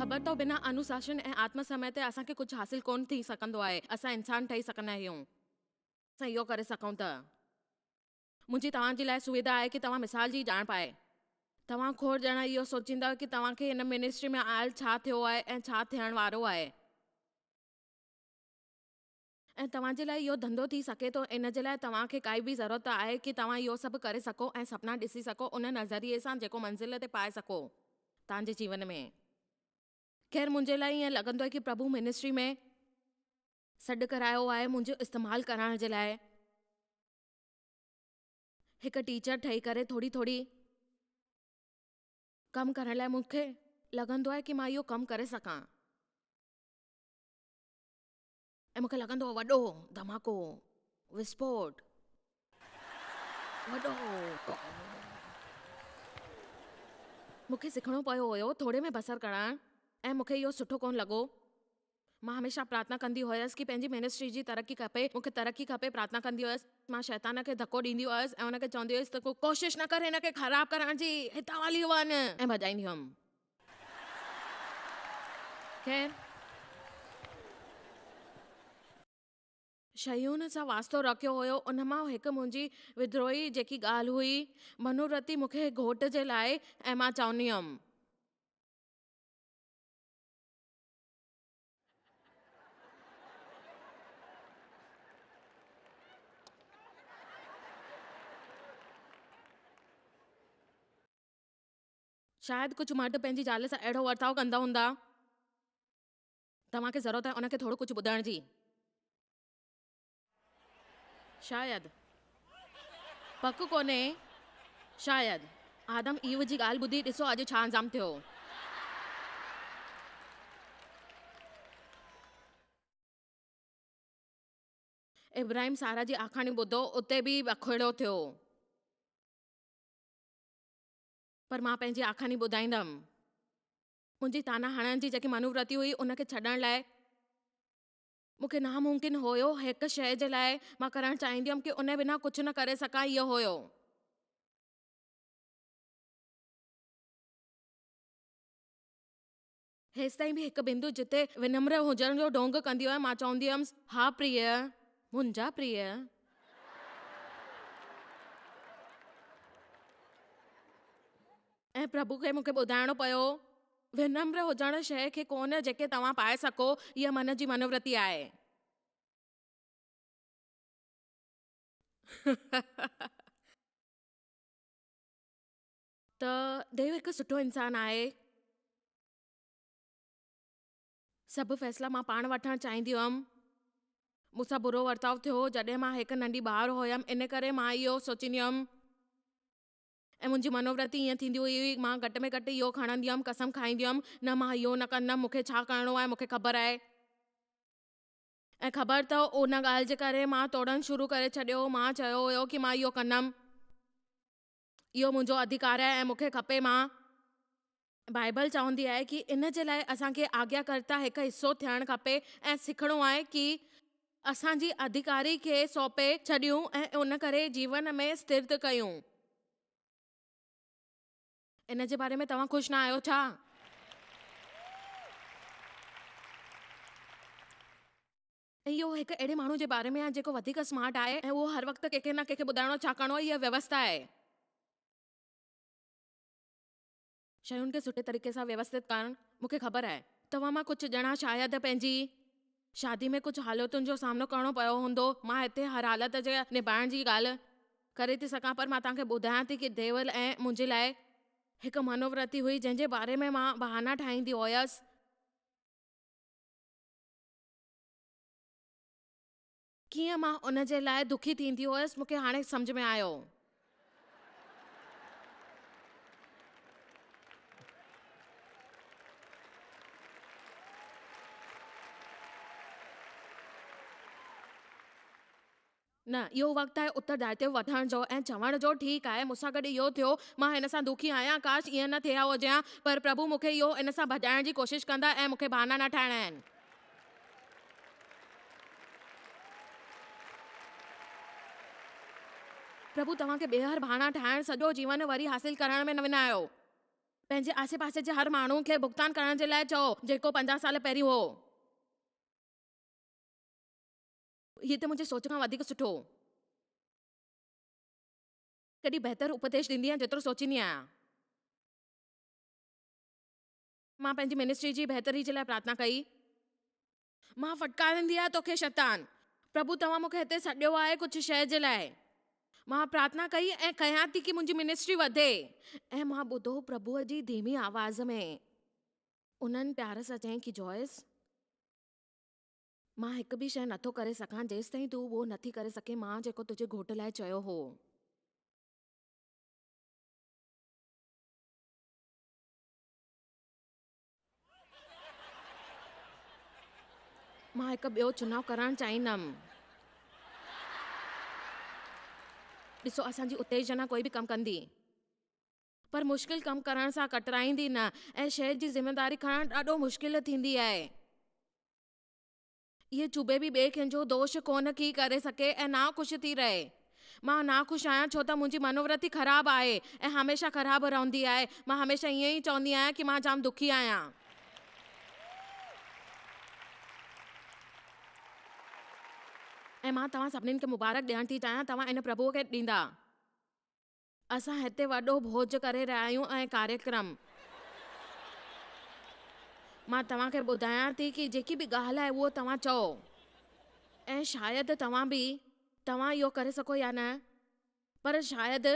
ख़बर अथव बिना अनुशासन ऐं आत्म समय ते असांखे कुझु हासिल कोन थी सघंदो आहे। असां इंसान ठही सघंदा आहियूं। असां इहो करे सघूं था। मुंहिंजी तव्हांजे लाइ सुविधा आहे कि तव्हां मिसाल जी ॼाण पाए। तव्हां खोड़ ॼणा इहो सोचींदव कि तव्हांखे हिन मिनिस्ट्री में आयल छा थियो आहे ऐं छा थियण वारो आहे। ऐं तव्हांजे लाइ इहो धंधो थी सघे थो। इन जे लाइ तव्हांखे काई बि ज़रूरत आहे कि तव्हां इहो सभु करे सघो ऐं सपना ॾिसी सघो उन नज़रिए सां जेको मंज़िल ते पाए सघो तव्हांजे जीवन में। ख़ैर मुंहिंजे लाइ ईअं लॻंदो आहे कि प्रभु मिनिस्ट्री में सॾु करायो आहे मुंहिंजो इस्तेमालु करण जे लाइ। हिकु टीचर ठही करे थोड़ी थोड़ी कमु करण लाइ मूंखे लॻंदो आहे कि मां इहो कमु करे सघां। ऐं मूंखे लॻंदो आहे वॾो धमाको विस्फोट वॾो। मूंखे सिखणो पियो हुयो थोरे में बसर करणु ऐं मूंखे इहो सुठो कोन लॻो। मां हमेशह प्रार्थना कंदी हुयसि कि पंहिंजी मिनिस्ट्री जी तरक़ी खपे, मूंखे तरक़ी खपे। प्रार्थना कंदी हुयसि। मां शैतान खे धको ॾींदी हुयसि ऐं हुनखे चवंदी हुयसि त को कोशिशि न कर हिनखे ख़राबु करण जी, हितां हली वञ ऐं भॼाईंदी हुअमि। ख़ैर शयुनि सां वास्तो रखियो हुयो। उन मां हिकु मुंहिंजी विद्रोही जेकी ॻाल्हि हुई मनोवृत्ति मूंखे घोट जे लाइ ऐं मां चवंदी हुअमि शायदि कुझु मर्द पंहिंजी ज़ाल सां अहिड़ो वर्ताव कंदा हूंदा। तव्हांखे ज़रूरत आहे उनखे थोरो कुझु ॿुधाइण जी। शायदि पक कोन्हे। शायदि आदम ईव जी ॻाल्हि ॿुधी ॾिसो अॼु छा अंजाम थियो। इब्राहिम सारा जी आखाणी ॿुधो, उते बि बखोड़ो थियो। पर मां पंहिंजी आखाणी ॿुधाईंदमि। मुंहिंजी ताना हणण जी जेकी मनोवृत्ति हुई उनखे छॾण लाइ मूंखे नामुमकिन हुयो। हिकु शइ जे लाइ मां करणु चाहींदी हुअमि कि उन बिना कुझु न करे सघां, इहो हुयो हेसि ताईं बि हिकु बिंदु जिते विनम्र हुजण जो ढोंग कंदी हुयमि। मां चवंदी हुअमि हा प्रिय, मुंहिंजा प्रिय। ऐं प्रभु खे मूंखे ॿुधाइणो पियो विनम्र हुजण शइ खे कोन जेके तव्हां पाए सघो, इहा मन जी मनोवृत्ति आहे। त देव हिकु सुठो इंसानु आहे। सभु फ़ैसिला मां पाण वठणु चाहींदी हुअमि। मूंसां बुरो वर्ताव थियो जॾहिं मां हिकु नंढी ॿार हुयमि। इन करे मां इहो सोचींदी हुअमि ऐं मुंहिंजी मनोवृत्ति ईअं थींदी हुई। मां घटि में घटि इहो खणंदी हुअमि, कसम खाईंदी हुअमि न मां इहो न कंदमि। मूंखे छा करिणो आहे मूंखे ख़बर आहे। ऐं ख़बर त उन ॻाल्हि जे करे मां तोड़णु शुरू करे छॾियो। मां चयो हुयो कि मां इहो कंदमि, इहो मुंहिंजो अधिकार आहे ऐं मूंखे खपे। मां बाइबल चवंदी आहे कि इन जे लाइ असांखे आज्ञाकर्ता हिकु हिसो थियणु खपे ऐं सिखणो आहे कि असांजी अधिकारी खे सौंपे छॾियूं ऐं उन करे जीवन में स्थिर कयूं। इन जे बारे में तव्हां ख़ुशि न आहियो छा? ऐं इहो हिकु अहिड़े माण्हू जे बारे में आहे जेको वधीक स्मार्ट आहे ऐं उहो हर वक़्तु कंहिंखे न कंहिंखे ॿुधाइणो छा करिणो आहे। इहा व्यवस्था आहे। शयुनि खे सुठे तरीक़े सां व्यवस्थित करणु मूंखे ख़बर आहे। तव्हां मां कुझु ॼणा शायदि पंहिंजी शादी में कुझु हालतुनि जो सामनो करिणो पियो हूंदो। मां हिते हर हालत जे निभाइण जी ॻाल्हि करे थी सघां, पर मां तव्हांखे ॿुधायां थी कि देवल ऐं मुंहिंजे लाइ हिकु मनोवृत्ति हुई जंहिंजे बारे में मां बहाना ठाहींदी हुयसि। कीअं मां उन जे लाइ दुखी थींदी हुयसि मूंखे हाणे सम्झ में आयो। न इहो वक़्तु आहे उत्तरदायित्व वठण जो ऐं चवण जो। ठीकु आहे मूंसां गॾु इहो थियो, मां हिन सां दुखी आहियां, काश ईअं न थिया हुजे हा, पर प्रभु मूंखे इहो इन सां भॼाइण जी कोशिशि कंदा ऐं मूंखे बहाना न ठाहिणा आहिनि। प्रभु तव्हांखे ॿीहर बहाना ठाहिण सॼो जीवन वरी हासिल करण में न विञायो। पंहिंजे आसे पासे जे हर माण्हू खे भुगतान करण जे लाइ चओ जेको 50 साल पहिरियों हो। हीअ त मुंहिंजे सोच खां वधीक सुठो। कॾहिं बहितर उपदेश ॾींदी आहियां जेतिरो सोचींदी आहियां। मां पंहिंजी मिनिस्ट्री जी बहितरी जे लाइ प्रार्थना कई। मां फटकारंदी आहियां तोखे शैतान। प्रभु तव्हां मूंखे हिते सॾियो आहे कुझु शइ जे लाइ। मां प्रार्थना कई ऐं कयां थी कि मुंहिंजी मिनिस्ट्री वधे। ऐं मां ॿुधो प्रभुअ जी धीमी आवाज़ में उन्हनि प्यार सां चयईं कि जॉयस, मां हिकु बि शइ नथो करे सघां जेसि ताईं तूं उहो नथी करे सघे मां जेको तुंहिंजे घोट लाइ चयो हो। मां हिकु ॿियो चुनाव करणु चाहींदमि। ॾिसो, असांजी उत्तेजना कोई बि कमु कंदी, पर मुश्किल कमु करण सां कतराईंदी न, ऐं शइ जी ज़िमेदारी खणणु ॾाढो मुश्किल थींदी आहे। इहे चुभे बि ॿिए कंहिंजो दोष कोन थी करे सघे ऐं ना ख़ुशि थी रहे। मां ना ख़ुशि आहियां छो त मुंहिंजी मनोवृत्ति ख़राबु आहे ऐं हमेशह ख़राबु रहंदी आहे। मां हमेशह ईअं ई चवंदी आहियां कि मां जाम दुखी आहियां। ऐं मां तव्हां सभिनीनि खे मुबारक ॾियणु थी चाहियां, तव्हां इन प्रभुअ खे ॾींदा। असां हिते वॾो भोज करे रहिया आहियूं ऐं कार्यक्रम। मां तव्हांखे ॿुधायां थी कि जेकी बि ॻाल्हि आहे उहो तव्हां चओ, ऐं शायदि तव्हां इहो करे सघो या न, पर शायदि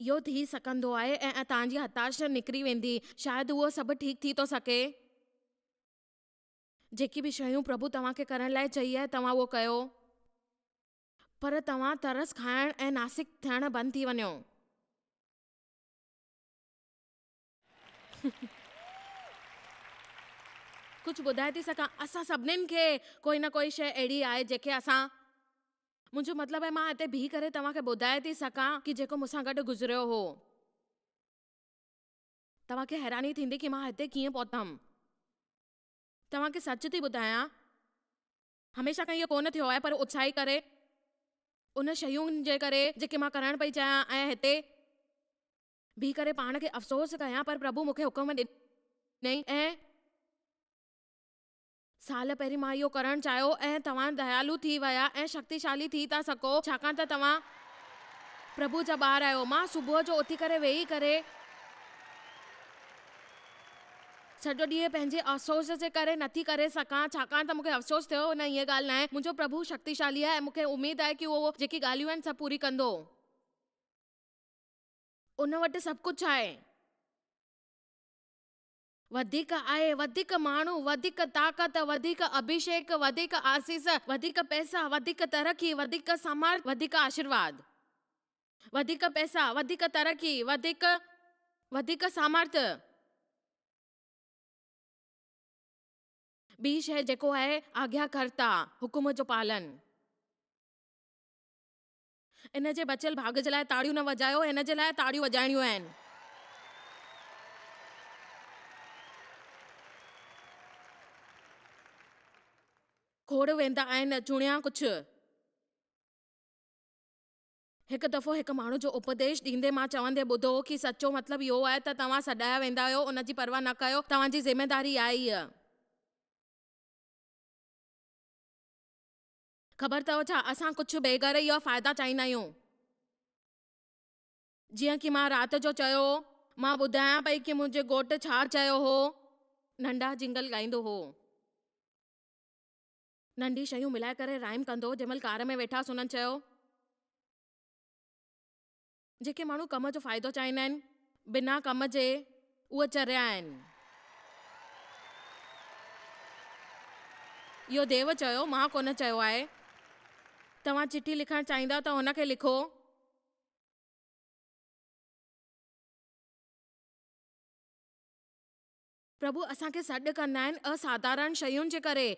इहो थी सघंदो आहे ऐं तव्हांजी हताश निकिरी वेंदी। शायदि उहो सभु ठीकु थी थो सघे। जेकी बि शयूं प्रभु तव्हांखे करण लाइ चई आहे तव्हां उहो कयो, पर तव्हां तरस खाइण ऐं नासिक थियण बंदि थी वञो। कुझु ॿुधाए थी सघां, असां सभिनीनि खे कोई न कोई शइ अहिड़ी आहे जेके मुंहिंजो मतिलबु आहे मां हिते बीह करे तव्हांखे ॿुधाए थी सघां कि जेको मूंसां गॾु गुज़रियो हो। तव्हांखे हैरानी थींदी कि मां हिते कीअं पहुतमि। तव्हांखे सच थी ॿुधायां, हमेशह खां इहो कोन थियो आहे, पर उत्साही करे उन शयुनि जे करे जेके मां करणु पई चाहियां ऐं हिते बीह करे पाण खे अफ़सोस कयां, पर प्रभु मूंखे हुकुम ॾिनई ऐं साल पहिरीं मां इहो करणु चाहियो ऐं तव्हां दयालु थी विया ऐं शक्तिशाली थी था सघो छाकाणि त तव्हां प्रभु जा ॿार आहियो। मां सुबुह जो उथी करे वेही करे सॼो ॾींहुं पंहिंजे अफ़सोस जे करे नथी करे सघां छाकाणि त मूंखे अफ़सोस थियो न, इहा ॻाल्हि न आहे। मुंहिंजो प्रभु शक्तिशाली आहे ऐं मूंखे उमेद आहे कि उहो जेकी ॻाल्हियूं आहिनि सभु पूरी कंदो। उन वटि सभु कुझु आहे, वधीक आहे, वधीक माण्हू, वधीक ताक़त, वधीक अभिषेक, वधीक आसीस, वधीक पैसा, वधीक तरक़ी, वधीक सामर्थ, वधीक आशीर्वाद। वधीक पैसा, वधीक तरक़ी, वधीक सामर्थ। ॿी शइ जेको आहे आज्ञाकर्ता, हुकुम जो पालन। इन जे बचियल भाग जे लाइ ताड़ियूं न वॼायो, हिन जे लाइ ताड़ियूं वॼाइणियूं आहिनि। खोड़ वेंदा आहिनि चुणिया कुझु। हिकु दफ़ो हिकु माण्हू जो उपदेश ॾींदे मां चवंदे ॿुधो कि सचो मतिलबु इहो आहे त तव्हां सॾाया वेंदा आहियो, उन जी परवाह न कयो, तव्हांजी ज़िमेदारी आहे इहा। ख़बर अथव छा, असां कुझु बेगर इहा फ़ाइदा चाहींदा आहियूं। जीअं कि मां राति जो चयो, मां ॿुधायां पई कि मुंहिंजे घोट छा चयो हो। नंढा जिंगल ॻाईंदो हो, नंढी शयूं मिलाए करे राइम कंदो। जंहिंमहिल कार में वेठासीं उन्हनि चयो, जेके माण्हू कम जो फ़ाइदो चाहींदा आहिनि बिना कम जे उहे चरिया आहिनि। इहो देव चयो, मां कोन चयो आहे। तव्हां चिठी लिखणु चाहींदा त हुनखे लिखो। प्रभु असांखे सॾु कंदा आहिनि असाधारण शयुनि जे करे,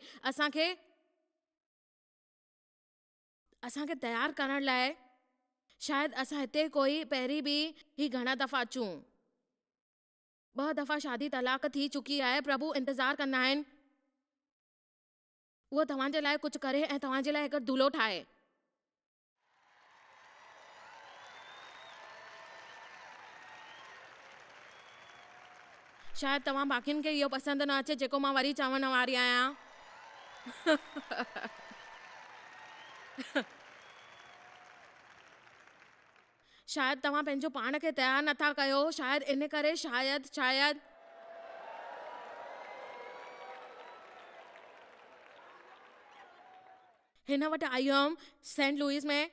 असांखे तयारु करण लाइ। शायदि असां हिते कोई पहिरीं बि ही घणा दफ़ा अचूं, 2 दफ़ा शादी तलाक थी चुकी आहे। प्रभु इंतज़ारु कंदा आहिनि उहो तव्हांजे लाइ कुझु करे ऐं तव्हांजे लाइ हिकु दूल्हो ठाहे। शायदि तव्हां बाक़ियुनि खे इहो पसंदि न अचे जेको मां वरी चवण वारी आहियां। शायदि तव्हां पंहिंजो पाण खे तयारु नथा कयो, शायदि इन करे शायदि हिन वटि आई हुअमि सेंट लुइस में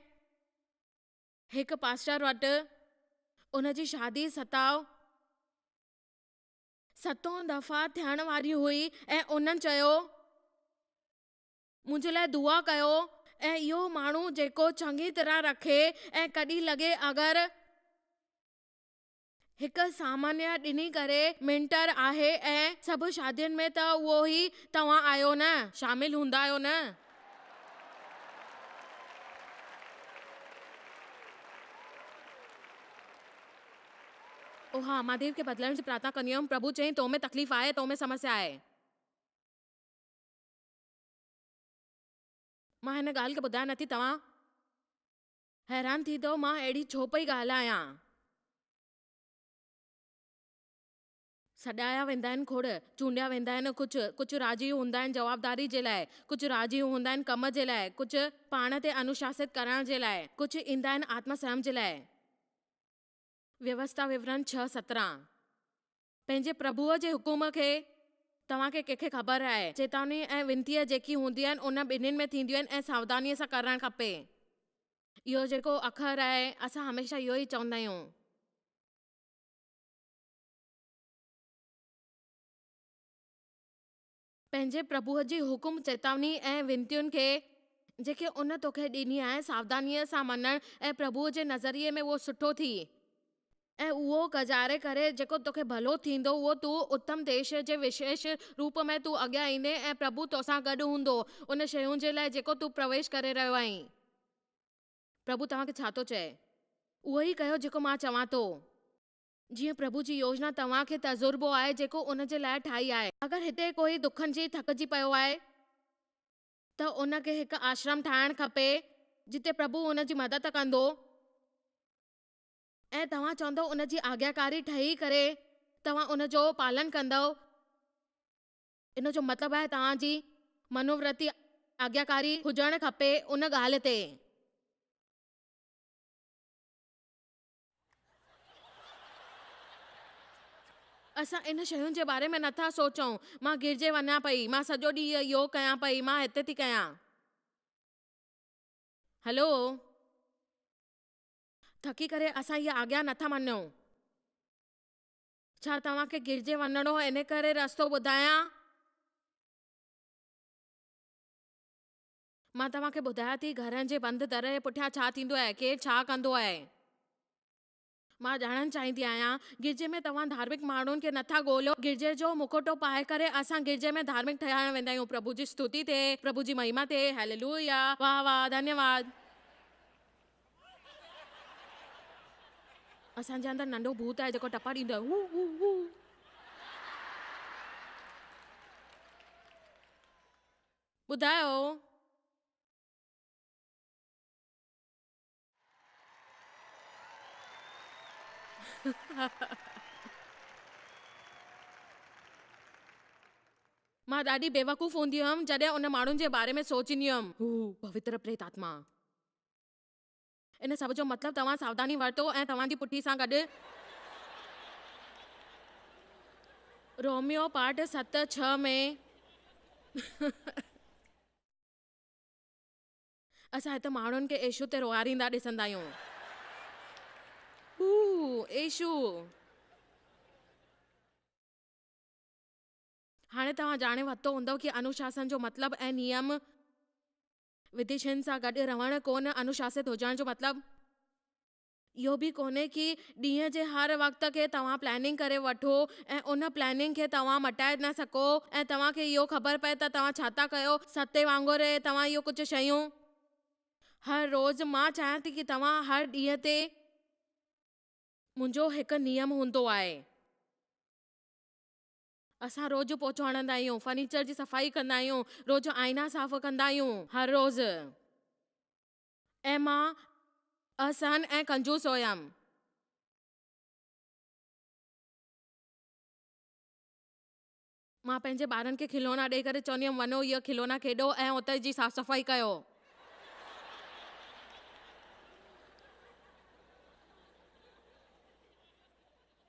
हिकु पास्टर वटि। उनजी शादी 7 दफ़ा थियण वारी हुई ऐं उन्हनि चयो मुंहिंजे लाइ दुआ कयो ऐं इहो माण्हू जेको चङी तरह रखे ऐं कॾहिं लॻे अगरि हिकु सामान्य ॾिनी करे मिंटर आहे ऐं सभु शादियुनि में त उहो ई तव्हां आहियो न, शामिल हूंदा आहियो न। ओ हा, मां देव खे बदिलण जी प्रार्थना कंदी हुयमि। प्रभु चई तो में तकलीफ़ आहे, तो में समस्या आहे। मां हिन ॻाल्हि खे ॿुधाए नथी, तव्हां हैरान थींदो मां अहिड़ी छो पई ॻाल्हायां। सॾाया वेंदा आहिनि खोड़, चूंडिया वेंदा आहिनि कुझु राजी हूंदा आहिनि जवाबदारी जे लाइ, कुझु राजी हूंदा आहिनि कम जे लाइ, कुझु पाण ते अनुशासित करण जे लाइ, कुझु ईंदा आहिनि आत्मसंयम जे लाइ। व्यवस्था विवरण 6:17 पंहिंजे प्रभुअ जे हुकुम खे तव्हांखे कंहिंखे ख़बर आहे। चेतावनी ऐं विनतीअ जेकी हूंदियूं आहिनि उन ॿिन्हिनि में थींदियूं आहिनि ऐं सावधानीअ सां करणु खपे। इहो जेको अखर आहे असां हमेशह इहो ई चवंदा आहियूं। पंहिंजे प्रभुअ जी हुकुम चेतावनी ऐं विनतियुनि खे जेके उन तोखे ॾिनी आहे सावधानीअ सां मञणु ऐं प्रभुअ जे नज़रिए में उहो सुठो थी ऐं उहो गुज़ारे करे जेको तोखे भलो थींदो उहो तूं उत्तम देश जे विशेष रूप में तूं अॻियां ईंदे ऐं प्रभु तोसां गॾु हूंदो उन शयुनि जे लाइ जेको तूं प्रवेश करे रहियो आहीं। प्रभु तव्हांखे छा थो चए? उहो ई कयो जेको मां चवां थो। जीअं प्रभु जी योजना तव्हांखे तजुर्बो आहे जेको उन जे लाइ ठाही आहे। अगरि हिते कोई दुखनि जी थकिजी पियो आहे त उनखे हिकु आश्रम ठाहिणु खपे जिते प्रभु उन जी मदद कंदो ऐं तव्हां चवंदो उन जी आज्ञाकारी ठही करे तव्हां उन जो पालन कंदव। इन जो मतिलबु आहे तव्हांजी मनोवृत्ति आज्ञाकारी हुजणु खपे उन ॻाल्हि ते। असां इन शयुनि जे बारे में नथा सोचूं। मां गिरजे वञा पई, मां सॼो ॾींहुं योग कयां पई, मां हिते थी कयां। हलो, थकी करे असां इहा आज्ञा नथा मञूं। छा तव्हांखे गिरजे वञणो इन करे रस्तो ॿुधायां? मां तव्हांखे ॿुधायां थी घरनि जे बंदि दर जे पुठियां छा थींदो आहे, केरु छा कंदो आहे। मां ॼाणणु चाहींदी आहियां गिरजे में तव्हां धार्मिक माण्हुनि खे नथा ॻोल्हियो। गिरजे जो मुखौटो पाए करे असां गिरजे में धार्मिक ठहण वेंदा आहियूं। प्रभु जी स्तुति थिए, प्रभु जी महिमा थिए, हालेलुया, वाह वाह, धन्यवाद। असांजे अंदरि नंढो भूत आहे जेको टपा ॾींदो आहे, हू हू हू। ॿुधायो मां ॾाढी बेवकूफ़ हूंदी हुयमि जॾहिं उन माण्हुनि जे बारे में सोचींदी हुयमि, हू पवित्र प्रेत आत्मा। इन सभ जो मतिलबु तव्हां सावधानी वरितो ऐं तव्हांजी पुठी सां गॾु रोमियो पाठ 7:6 में असां हिते माण्हुनि खे यीशु ते रोआरींदा ॾिसंदा आहियूं। हू यीशु। हाणे तव्हां ॼाणे वरितो हूंदव कि अनुशासन जो मतिलबु ऐं नियम विधिशुनि सां गॾु रहणु कोन। अनुशासित हुजण जो मतिलबु इहो बि कोन्हे कि ॾींहं जे हर वक़्त खे तव्हां प्लैनिंग करे वठो ऐं उन प्लैनिंग खे तव्हां मटाए न सघो ऐं तव्हांखे इहो ख़बर पए त तव्हां छा था कयो। सते वांगुरु तव्हां इहो कुझु शयूं हर रोज़। मां चाहियां थी कि तव्हां हर ॾींहं ते मुंहिंजो हिकु नियम हूंदो आहे। असां रोज़ पोचो हणंदा आहियूं, फर्नीचर जी सफ़ाई कंदा आहियूं, रोज़ आईना साफ़ कंदा आहियूं हर रोज़। ऐं मां असहन ऐं कंजूस हुयमि। मां पंहिंजे ॿारनि खे खिलौना ॾेई करे चवंदी हुयमि वञो इहो खिलौना खेॾो ऐं उते जी साफ़ सफ़ाई कयो।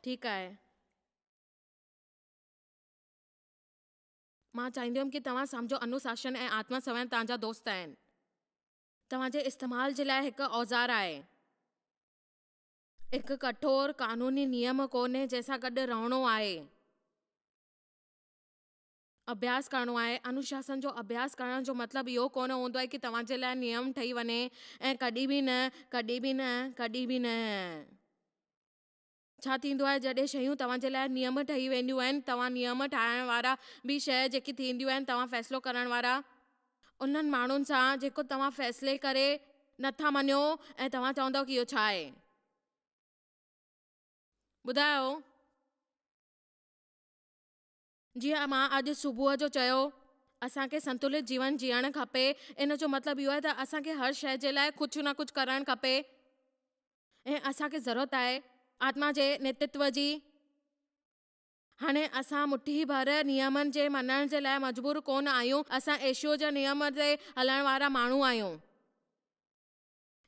ठीकु आहे, मां चाहींदी हुयमि कि तव्हां सम्झो अनुशासन ऐं आत्मसंयम तव्हांजा दोस्त आहिनि। तव्हांजे इस्तेमाल जे लाइ हिकु औज़ार आहे। हिकु कठोर कानूनी नियम कोन्हे जंहिंसां गॾु रहणो आहे। अभ्यास करणो आहे। अनुशासन जो अभ्यास करण जो मतिलबु इहो कोन हूंदो आहे कि तव्हांजे लाइ नियम ठही वञे ऐं कॾहिं बि न, कॾहिं बि न, कॾहिं बि न। छा थींदो आहे जॾहिं शयूं तव्हांजे लाइ नियम ठही वेंदियूं आहिनि, तव्हां नियम ठाहिण वारा ॿी शइ जेकी थींदियूं आहिनि, तव्हां फ़ैसिलो करण वारा, उन्हनि माण्हुनि सां जेको तव्हां फ़ैसिले करे नथा मञो ऐं तव्हां चवंदव कि इहो छा आहे। ॿुधायो, जीअं मां अॼु सुबुह जो चयो असांखे संतुलित जीवन जीअण खपे, इन जो मतिलबु इहो आहे त असांखे हर शइ जे लाइ कुझु न कुझु करणु खपे ऐं असांखे ज़रूरत आहे आत्मा जे नेतृत्व जी। हाणे असां मुट्ठी भर नियमनि जे मञण जे लाइ मजबूर कोन आहियूं। असां एशियो जे नियम ते हलण वारा माण्हू आहियूं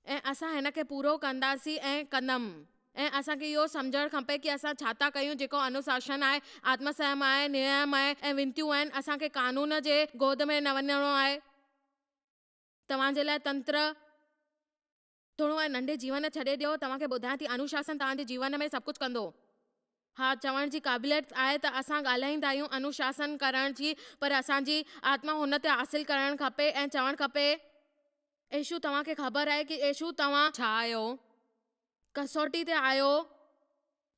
ऐं असां हिन खे पूरो कंदासीं ऐं कंदमि। ऐं असांखे इहो सम्झणु खपे कि असां छा था कयूं। जेको अनुशासन आहे, आत्मसंयम आहे, नियम आहे ऐं विनतियूं आहिनि, असांखे कानून जे गोद में न वञणो आहे। तव्हांजे लाइ तंत्र थोरो ऐं नंढे जीवन छॾे ॾियो। तव्हांखे ॿुधायां थी, अनुशासन तव्हांजे जीवन में सभु कुझु कंदो। हा, चवण जी क़ाबिलियत आहे त असां ॻाल्हाईंदा आहियूं अनुशासन करण जी, पर असांजी आत्मा हुन ते हासिल करणु खपे ऐं चवणु खपे येशू तव्हांखे ख़बर आहे कि येशू तव्हां छा आहियो, कसौटी ते आहियो,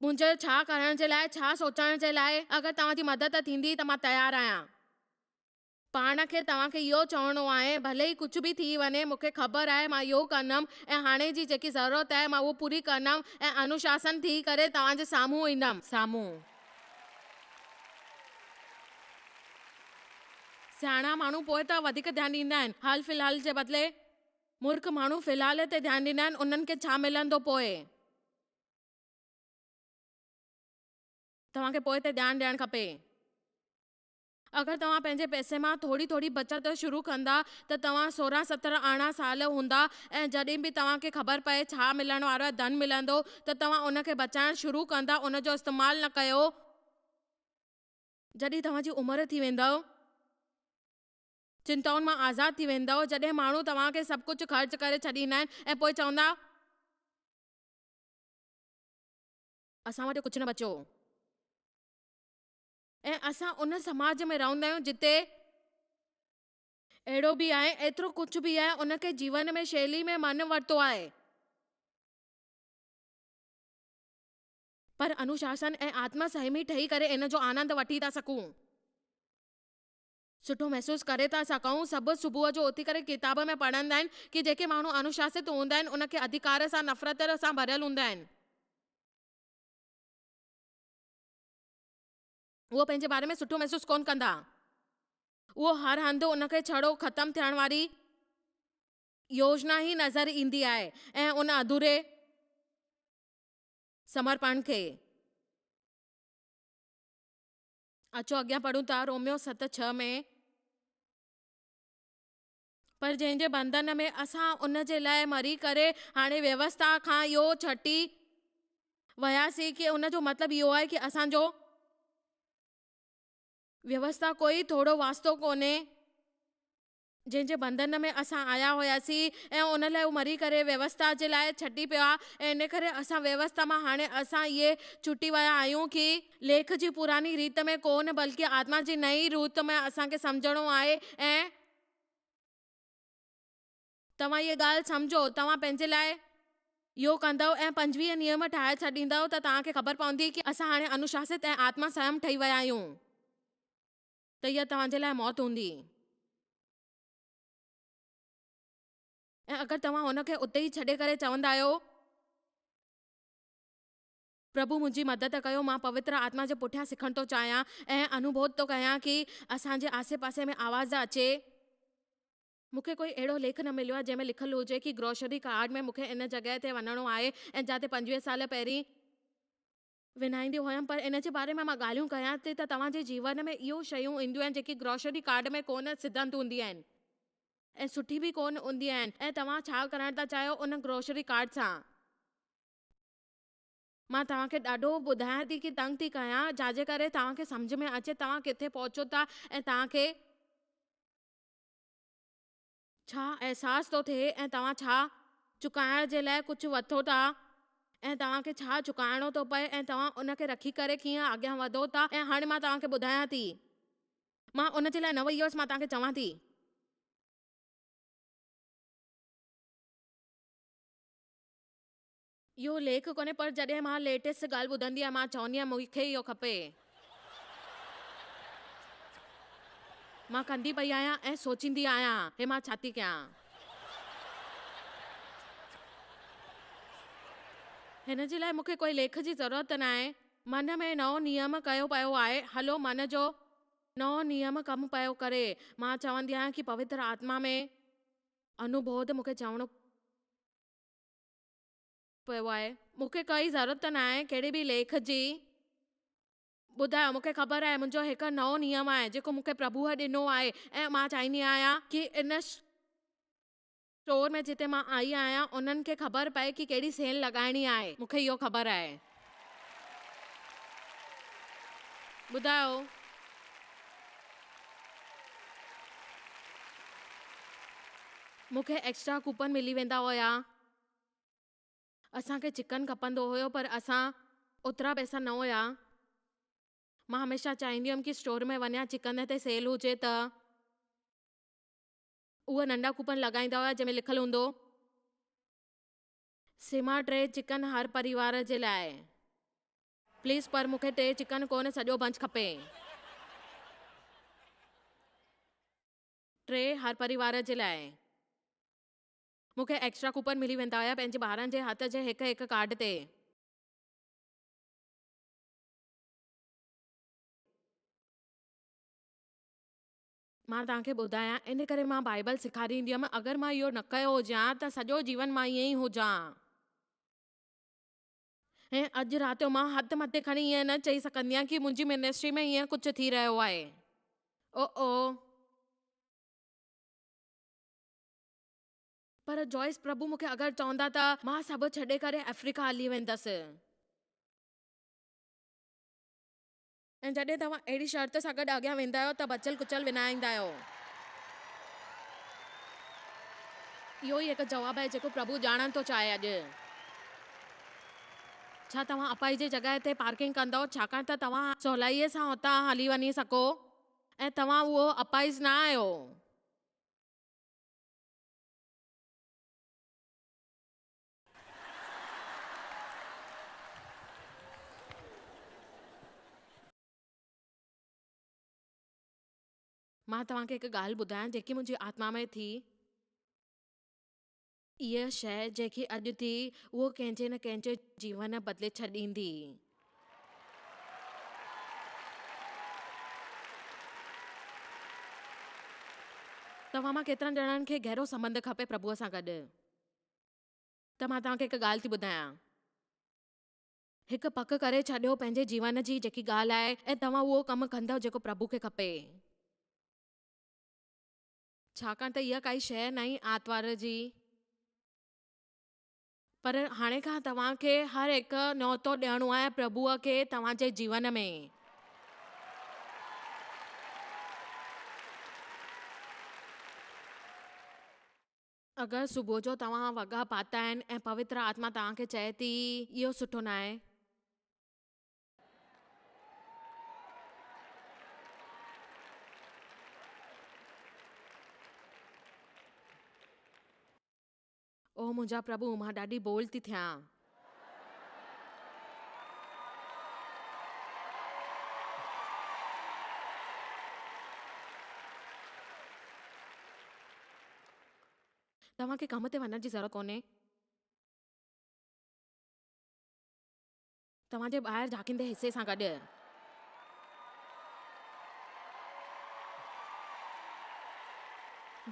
मुंहिंजो छा करण जे लाइ, छा सोचण जे लाइ। अगरि तव्हांजी मदद थींदी त मां तयारु आहियां। पाण खे तव्हांखे इहो चवणो आहे भले ई कुझु बि थी वञे, मूंखे ख़बर आहे मां इहो कंदमि ऐं हाणे जी जेकी ज़रूरत आहे मां उहो पूरी कंदमि ऐं अनुशासन थी करे तव्हांजे साम्हूं ईंदमि। साम्हूं सियाणा माण्हू पोइ त वधीक ध्यानु ॾींदा आहिनि, हाल फ़िलहाल जे बदिले मूर्ख माण्हू फ़िलहाल ते ध्यानु ॾींदा आहिनि, उन्हनि खे छा मिलंदो पोइ। तव्हांखे पोइ ते ध्यानु ॾियणु खपे। अगरि तव्हां पंहिंजे पैसे मां थोरी थोरी बचत शुरू कंदा त तव्हां 16, 17, 18 साल हूंदा ऐं जॾहिं बि तव्हांखे ख़बर पए छा मिलण वारो आहे, धन मिलंदो, त तव्हां उनखे बचाइणु शुरू कंदा, उन जो इस्तेमालु न कयो। जॾहिं तव्हांजी उमिरि थी वेंदव, चिंताउनि मां आज़ादु थी वेंदव, जॾहिं माण्हू तव्हांखे सभु कुझु ख़र्च करे छॾींदा आहिनि ऐं पोइ चवंदा असां वटि कुझु न बचियो। ऐं असां उन समाज में रहंदा आहियूं जिते अहिड़ो बि आहे, एतिरो कुझु बि आहे, उनखे जीवन में शैली में मन वरितो आहे, पर अनुशासन ऐं आत्मसंयमी ठही करे इन जो आनंद वठी था सघूं, सुठो महसूसु करे था सघूं। सभु सुबुह जो उथी करे किताब में पढ़ंदा आहिनि कि जेके माण्हू अनुशासित हूंदा आहिनि उनखे अधिकार सां, नफ़रत सां भरियल हूंदा आहिनि। उहो पंहिंजे बारे में सुठो महसूसु कोन कंदा। उहो हर हंधि उनखे छड़ो ख़तमु थियण वारी योजना ही नज़र ईंदी आहे ऐं उन अधूरे समर्पण खे। अचो अॻियां पढ़ूं था रोमियो 7:6 में। पर जंहिंजे बंधन में असां उन जे लाइ मरी करे हाणे व्यवस्था खां इहो छटी वियासीं कि उन जो मतिलबु इहो आहे कि असांजो व्यवस्था कोई थोरो वास्तो कोन्हे। जंहिंजे बंधन में असां आया हुआसीं ऐं उन लाइ मरी करे व्यवस्था जे लाइ छटी पिया ऐं इन करे असां व्यवस्था मां हाणे असां इहे छुटी विया आहियूं कि लेख जी पुरानी रीत में कोन बल्कि आत्मा जी नई रीत में असांखे सम्झणो आहे। ऐं तव्हां इहे ॻाल्हि सम्झो, तव्हां पंहिंजे लाइ इहो कंदव ऐं 25 नियम ठाहे छॾींदव त तव्हांखे ख़बर पवंदी कि असां हाणे अनुशासित ऐं आत्मसंयम ठही विया आहियूं, त इहा तव्हांजे लाइ मौत हूंदी। ऐं अगरि तव्हां हुनखे उते ई छॾे करे चवंदा आहियो प्रभु मुंहिंजी मदद कयो, मां पवित्र आत्मा जे पुठियां सिखण थो चाहियां ऐं अनुभव थो कयां कि असांजे आसे पासे में आवाज़ अचे। मूंखे कोई अहिड़ो लेख न मिलियो आहे जंहिंमें लिखियलु हुजे कि ग्रोसरी कार्ड में मूंखे इन जॻह ते वञणो आहे ऐं जिते 25 साल पहिरीं विञाईंदी हुयमि, पर इन जे बारे में मां ॻाल्हियूं कयां थी त तव्हांजे जीवन में इहो शयूं ईंदियूं आहिनि जेकी ग्रोसरी कार्ड में कोन सिद्धंत हूंदियूं आहिनि ऐं सुठी बि कोन हूंदियूं आहिनि, ऐं तव्हां छा करणु था चाहियो उन ग्रोसरी कार्ड सां। मां तव्हांखे ॾाढो ॿुधायां थी कि तंग थी कयां, छाजे करे तव्हांखे सम्झ में अचे तव्हां किथे पहुचो था ऐं तव्हांखे छा अहसास थो थिए ऐं तव्हां छा चुकाइण जे लाइ कुझु वठो था ऐं तव्हांखे छा चुकाइणो थो पए ऐं तव्हां उनखे रखी करे कीअं अॻियां वधो था। ऐं हाणे मां तव्हांखे ॿुधायां थी, मां उन जे लाइ न वई हुअसि, मां तव्हांखे चवां थी। इहो लेख कोन्हे, पर जॾहिं मां लेटेस्ट ॻाल्हि ॿुधंदी आहियां मां चवंदी आहियां मूंखे इहो खपे। मां कंदी पई आहियां ऐं सोचींदी आहियां हे मां छा थी कयां। हिन जे लाइ मूंखे कोई लेख जी ज़रूरत न आहे। मन में नओं नियम कयो पियो आहे, हलो मन जो नओं नियम कमु पियो करे। मां चवंदी आहियां कि पवित्र आत्मा में अनुभोध मूंखे चवणो पियो आहे। मूंखे काई ज़रूरत न आहे कहिड़े बि लेख जी। ॿुधायो, मूंखे ख़बर आहे मुंहिंजो हिकु नओं नियम आहे जेको मूंखे प्रभुअ ॾिनो आहे ऐं मां चाहींदी आहियां कि इन स्टोर में जिते मां आई आहियां उन्हनि खे ख़बर पए कि कहिड़ी सेल लॻाइणी आहे। मूंखे इहो ख़बर आहे। ॿुधायो, मूंखे एक्स्ट्रा कूपन मिली वेंदा हुया। असांखे चिकन खपंदो हुयो पर असां ओतिरा पैसा न हुया। मां हमेशह चाहींदी हुयमि कि स्टोर में वञा, चिकन ते सेल हुजे त उहे नंढा कूपन लॻाईंदा हुआ जंहिंमें लिखियलु हूंदो सीमा 3 चिकन हर परिवार जे लाइ। प्लीज़, पर मूंखे 3 चिकन कोन, सॼो बंच खपे। 3 हर परिवार जे लाइ। मूंखे एक्स्ट्रा कूपन मिली वेंदा हुया पंहिंजे ॿारनि जे हथ जे हिकु हिकु कार्ड ते। मां तव्हांखे ॿुधायां, इन करे मां बाइबल सेखारींदी हुयमि। अगरि मां इहो न कयो हुजां त सॼो जीवन मां ईअं ई हुजां। ऐं अॼु राति जो मां हथु मथे खणी ईअं न चई सघंदी आहियां कि मुंहिंजी मिनिस्ट्री में ईअं कुझु थी रहियो आहे। ओ पर जॉइस, प्रभु मूंखे अगरि चवंदा त मां सभु छॾे करे अफ्रीका हली वेंदसि। ऐं जॾहिं तव्हां अहिड़ी शर्त सां गॾु अॻियां वेंदा आहियो त बचल कुचल विञाईंदा आहियो। इहो ई हिकु जवाबु आहे जेको प्रभु ॼाणण थो चाहे अॼु। छा तव्हां अपाई जे जॻह ते पार्किंग कंदव छाकाणि त तव्हां सवलाईअ सां हुतां हली वञी सघो ऐं तव्हां उहो अपाइज़ न आहियो। मां तव्हांखे हिकु ॻाल्हि ॿुधायां जेकी मुंहिंजी आत्मा में थी। इहा शइ जेकी अॼु थी उहो कंहिंजे न कंहिंजे जीवन बदिले छॾींदी। तव्हां मां केतिरनि ॼणनि खे गहरो संबंध खपे प्रभुअ सां गॾु। त मां तव्हांखे हिकु ॻाल्हि थी ॿुधायां, हिकु पक करे छॾियो पंहिंजे जीवन जी जेकी ॻाल्हि आहे ऐं तव्हां उहो कमु कंदव जेको प्रभु खे खपे। छाकाणि त इहा काई शइ न ई आर्तवार जी, पर हाणे खां तव्हांखे हर हिकु न्योतो ॾियणो आहे प्रभुअ खे तव्हांजे जीवन में। अगरि सुबुह जो तव्हां वॻा पाता आहिनि ऐं पवित्र आत्मा तव्हांखे चए थी इहो सुठो न आहे, ओ मुंहिंजा प्रभु, मां ॾाढी बोल थी थियां। तव्हांखे कम ते वञण जी ज़रूरत कोन्हे। तव्हांजे ॿाहिरि झाकींदे हिसे सां गॾु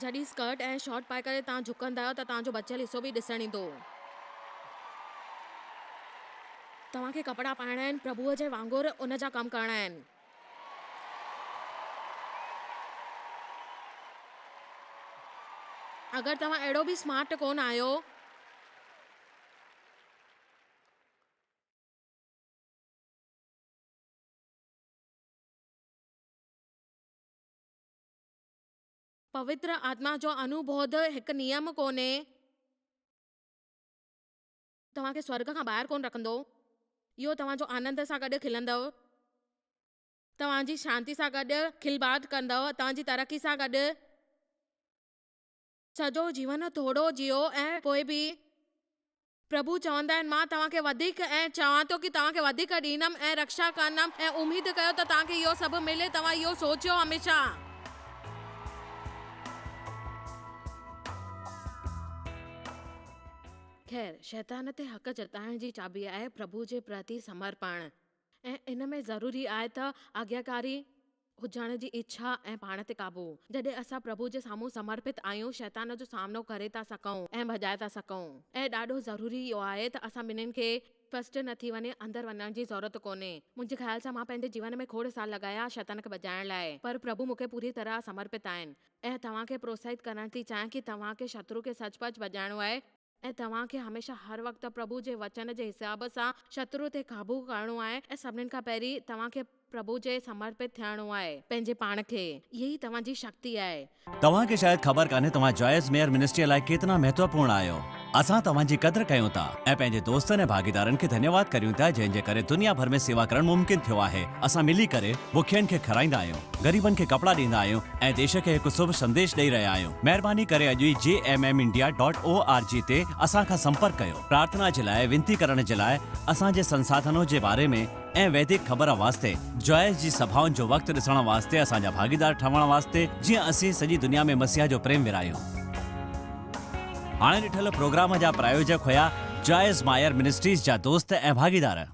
जॾहिं स्कर्ट ऐं शॉर्ट पाए करे तव्हां झुकंदा आहियो त तव्हांजो बचियल हिसो बि ॾिसणु ईंदो। तव्हांखे कपिड़ा पाइणा आहिनि, प्रभुअ जे वांगुरु उन जा कम करणा आहिनि। अगरि तव्हां अहिड़ो बि स्मार्ट कोन आहियो पवित्र आत्मा जो अनुभोध हिकु नियम कोन्हे, तव्हांखे स्वर्ग खां ॿाहिरि कोन रखंदो। इहो तव्हांजो आनंद सां गॾु खिलंदव, तव्हांजी शांति सां गॾु खिलबात कंदव, तव्हांजी तरक़ी सां गॾु सॼो जीवन थोरो जियो ऐं पोइ बि प्रभु चवंदा आहिनि मां तव्हांखे वधीक ऐं चवां थो कि तव्हांखे वधीक ॾींदमि ऐं रक्षा कंदमि ऐं उम्मीद कयो त तव्हांखे इहो सभु मिले। तव्हां इहो सोचियो हमेशह। ख़ैर, शैतान ते हक़ जताइण जी चाबी आहे प्रभु जे प्रति समर्पण, ऐं इन में ज़रूरी आहे त आज्ञाकारी हुजण जी इच्छा ऐं पाण ते काबू। जॾहिं असां प्रभु जे साम्हूं समर्पित आहियूं, शैतान जो सामनो करे था सघूं ऐं भॼाए था सघूं। ऐं ॾाढो ज़रूरी इहो आहे त असां ॿिन्हिनि खे फस्ट न थी वञे, अंदरि वञण जी ज़रूरत कोन्हे। मुंहिंजे ख़्याल सां मां पंहिंजे जीवन में खोड़ साल लॻाया शैतान खे भॼाइण लाइ, पर प्रभु मूंखे पूरी तरह समर्पित आहिनि। ऐं तव्हांखे प्रोत्साहित करण थी चाहियां कि तव्हांखे शत्रु खे सचपच भॼाइणो आहे ऐं तव्हांखे हमेशह हर वक़्तु प्रभु जे वचन जे हिसाब सां शत्रु ते काबू करणो आहे। ऐं सभिनीनि खां पहिरीं तव्हांखे प्रभु जे समर्पित थियणो आहे, पंहिंजे पाण खे। यही तव्हांजी शक्ति आहे। तव्हांखे शायदि ख़बर कान्हे तव्हां जॉयस मेयर मिनिस्ट्री लाइ केतिरा महत्वपूर्ण आहियो। असां तव्हांजी क़दुरु कयूं था ऐं पंहिंजे दोस्तनि ऐं भागीदारनि खे धन्यवाद करियूं था जंहिं करे दुनिया भर में सेवा करणु मुमकिन थियो आहे। असां मिली करे बुखियनि खे खाराईंदा आहियूं, ग़रीबनि खे कपिड़ा ॾींदा आहियूं ऐं देश खे हिकु शुभ संदेश ॾेई रहिया आहियूं। महिरबानी करे अॼु ई jmmindia.org ते असां खां संपर्क कयो। प्रार्थना जे लाइ, विनती करण जे लाइ, असांजे संसाधनों जे बारे में ऐं वैदिक ख़बर वास्ते, जॉयस जी सभाउनि जो वक़्तु ॾिसण वास्ते, असांजा भागीदार ठहण वास्ते, जीअं असीं सॼी दुनिया में मसीह जो प्रेम विरायूं। हाणे ॾिठल प्रोग्राम जा प्रायोजक हुया जॉयस मायर मिनिस्ट्रीज़ जा दोस्त ऐं भागीदार।